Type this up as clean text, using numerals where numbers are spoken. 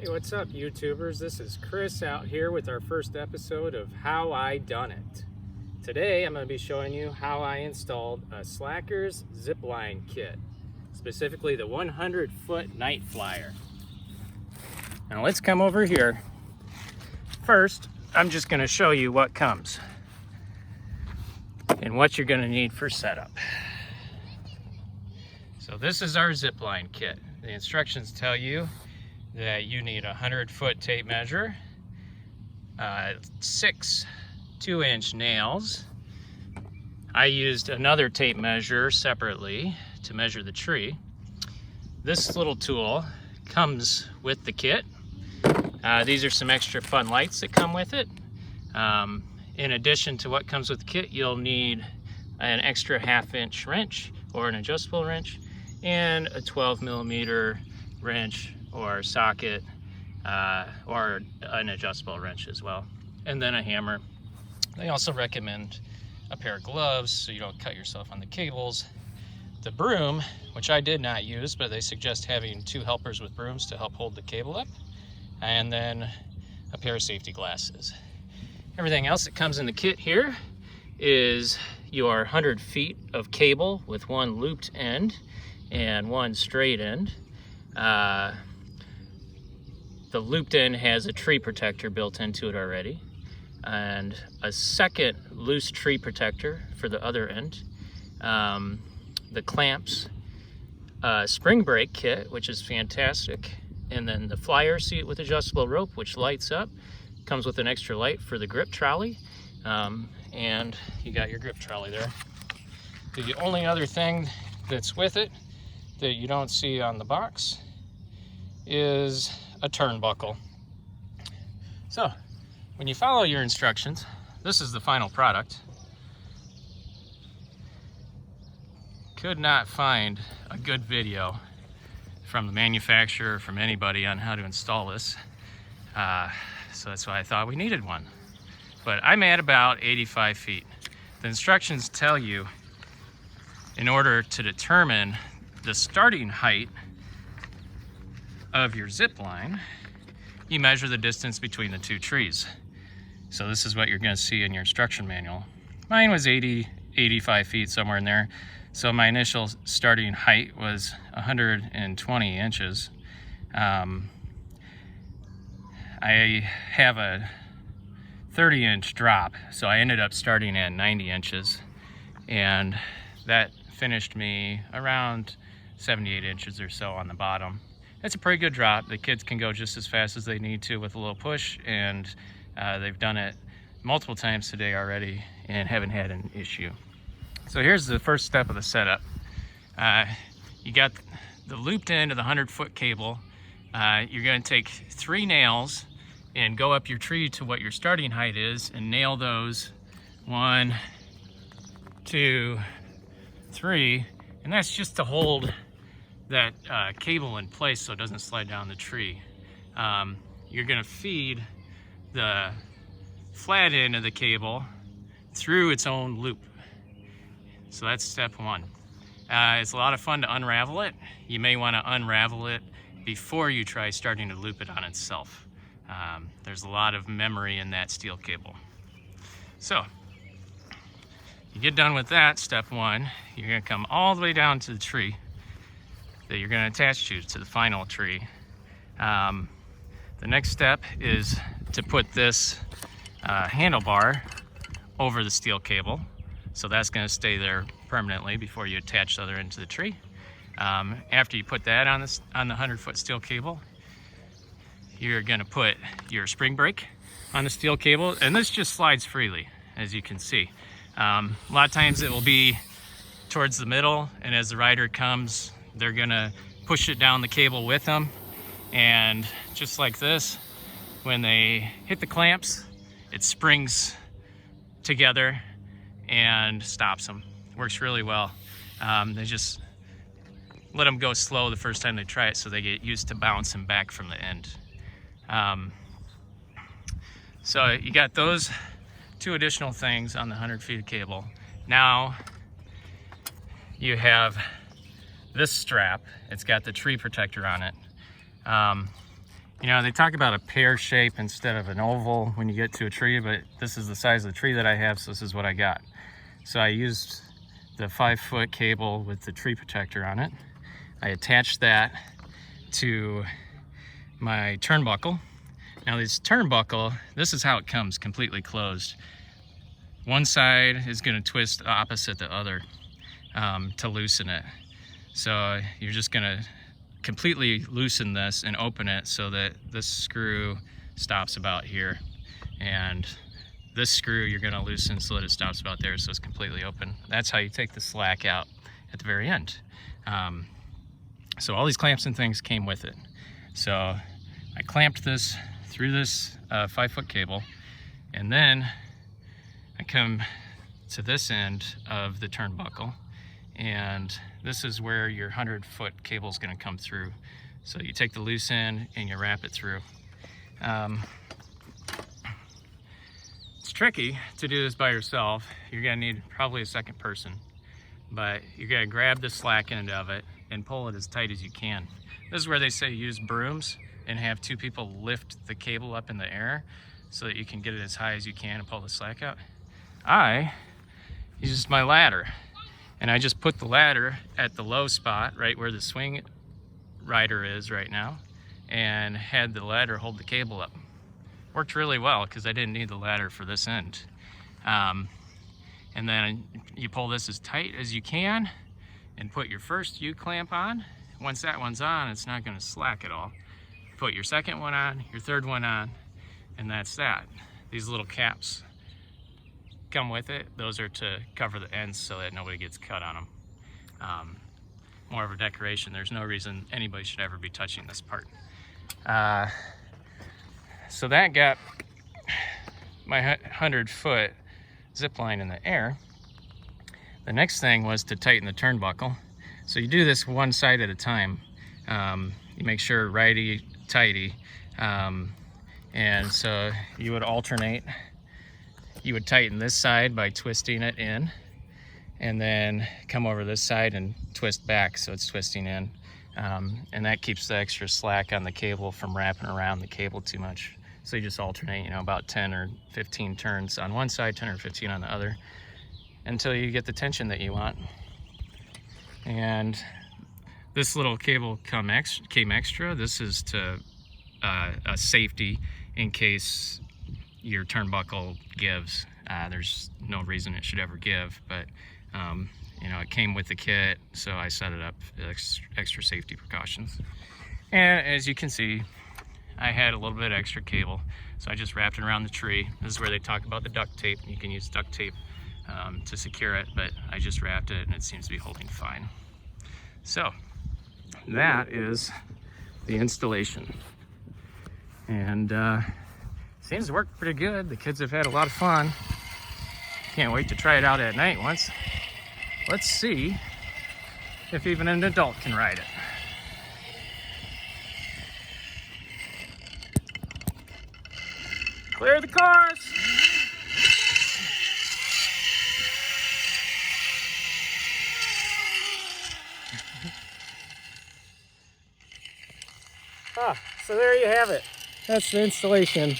Hey, what's up, YouTubers? This is Chris out here with our first episode of How I Done It. Today, I'm going to be showing you how I installed a Slackers Zipline kit, specifically the 100-foot Night Flyer. Now, let's come over here. First, I'm just going to show you what comes and what you're going to need for setup. So this is our Zipline kit. The instructions tell you that you need a 100-foot tape measure, 6 2-inch nails. I used another tape measure separately to measure the tree. This little tool comes with the kit. These are some extra fun lights that come with it. In addition to what comes with the kit, you'll need an extra 1/2-inch wrench or an adjustable wrench and a 12mm wrench or socket, or an adjustable wrench as well, and then a hammer. They also recommend a pair of gloves so you don't cut yourself on the cables. The broom, which I did not use, but they suggest having 2 helpers with brooms to help hold the cable up, and then a pair of safety glasses. Everything else that comes in the kit here is your 100 feet of cable with 1 looped end and 1 straight end. The looped end has a tree protector built into it already, and a second loose tree protector for the other end. The clamps, spring brake kit, which is fantastic, and then the flyer seat with adjustable rope, which lights up, comes with an extra light for the grip trolley, and you got your grip trolley there. The only other thing that's with it that you don't see on the box is a turnbuckle. So when you follow your instructions, this is the final product. Could not find a good video from the manufacturer, from anybody, on how to install this, so that's why I thought we needed one. But I'm at about 85 feet. The instructions tell you, in order to determine the starting height of your zip line, you measure the distance between the 2 trees. So this is what you're going to see in your instruction manual. Mine was 85 feet, somewhere in there. So my initial starting height was 120 inches. I have a 30-inch drop, so I ended up starting at 90 inches, and that finished me around 78 inches or so on the bottom. That's a pretty good drop. The kids can go just as fast as they need to with a little push, and they've done it multiple times today already and haven't had an issue. So here's the first step of the setup. You got the looped end of the 100-foot cable. You're going to take 3 nails and go up your tree to what your starting height is and nail those 1, 2, 3, and that's just to hold that cable in place so it doesn't slide down the tree. You're going to feed the flat end of the cable through its own loop. So that's step 1. It's a lot of fun to unravel it. You may want to unravel it before you try starting to loop it on itself. There's a lot of memory in that steel cable. So you get done with that, step 1, you're going to come all the way down to the tree that you're going to attach to the final tree. The next step is to put this handlebar over the steel cable. So that's going to stay there permanently before you attach the other end to the tree. After you put that on the 100-foot steel cable, you're going to put your spring brake on the steel cable, and this just slides freely, as you can see. A lot of times it will be towards the middle, and as the rider comes, they're going to push it down the cable with them, and just like this, when they hit the clamps, it springs together and stops them. Works really well. They just let them go slow the first time they try it so they get used to bouncing back from the end. So you got those 2 additional things on the 100 feet of cable. Now you have this strap. It's got the tree protector on it. You know, they talk about a pear shape instead of an oval when you get to a tree, but this is the size of the tree that I have, so this is what I got. So I used the 5-foot cable with the tree protector on it. I attached that to my turnbuckle. Now this turnbuckle, this is how it comes completely closed. One side is going to twist opposite the other to loosen it. So you're just going to completely loosen this and open it so that this screw stops about here, and this screw you're going to loosen so that it stops about there, so it's completely open. That's how you take the slack out at the very end. So all these clamps and things came with it. So I clamped this through this 5-foot cable, and then I come to this end of the turnbuckle, and this is where your 100-foot cable is going to come through. So you take the loose end and you wrap it through. It's tricky to do this by yourself. You're going to need probably a second person, but you're going to grab the slack end of it and pull it as tight as you can. This is where they say use brooms and have 2 people lift the cable up in the air so that you can get it as high as you can and pull the slack out. I used my ladder, and I just put the ladder at the low spot, right where the swing rider is right now, and had the ladder hold the cable up. Worked really well because I didn't need the ladder for this end. And then you pull this as tight as you can and put your first U-clamp on. Once that one's on, it's not going to slack at all. Put your second one on, your third one on, and that's that. These little caps come with it. Those are to cover the ends so that nobody gets cut on them. More of a decoration. There's no reason anybody should ever be touching this part. So that got my 100-foot zip line in the air. The next thing was to tighten the turnbuckle. So you do this one side at a time. You make sure righty-tighty. And so you would alternate. You would tighten this side by twisting it in, and then come over this side and twist back so it's twisting in. And that keeps the extra slack on the cable from wrapping around the cable too much. So you just alternate, you know, about 10 or 15 turns on one side, 10 or 15 on the other, until you get the tension that you want. And this little cable came extra. This is to a safety in case your turnbuckle gives. There's no reason it should ever give, but you know, it came with the kit, so I set it up extra safety precautions. And as you can see, I had a little bit extra cable, so I just wrapped it around the tree. This is where they talk about the duct tape. You can use duct tape to secure it, but I just wrapped it and it seems to be holding fine. So that is the installation, and seems to work pretty good. The kids have had a lot of fun. Can't wait to try it out at night once. Let's see if even an adult can ride it. Clear the cars! So there you have it. That's the installation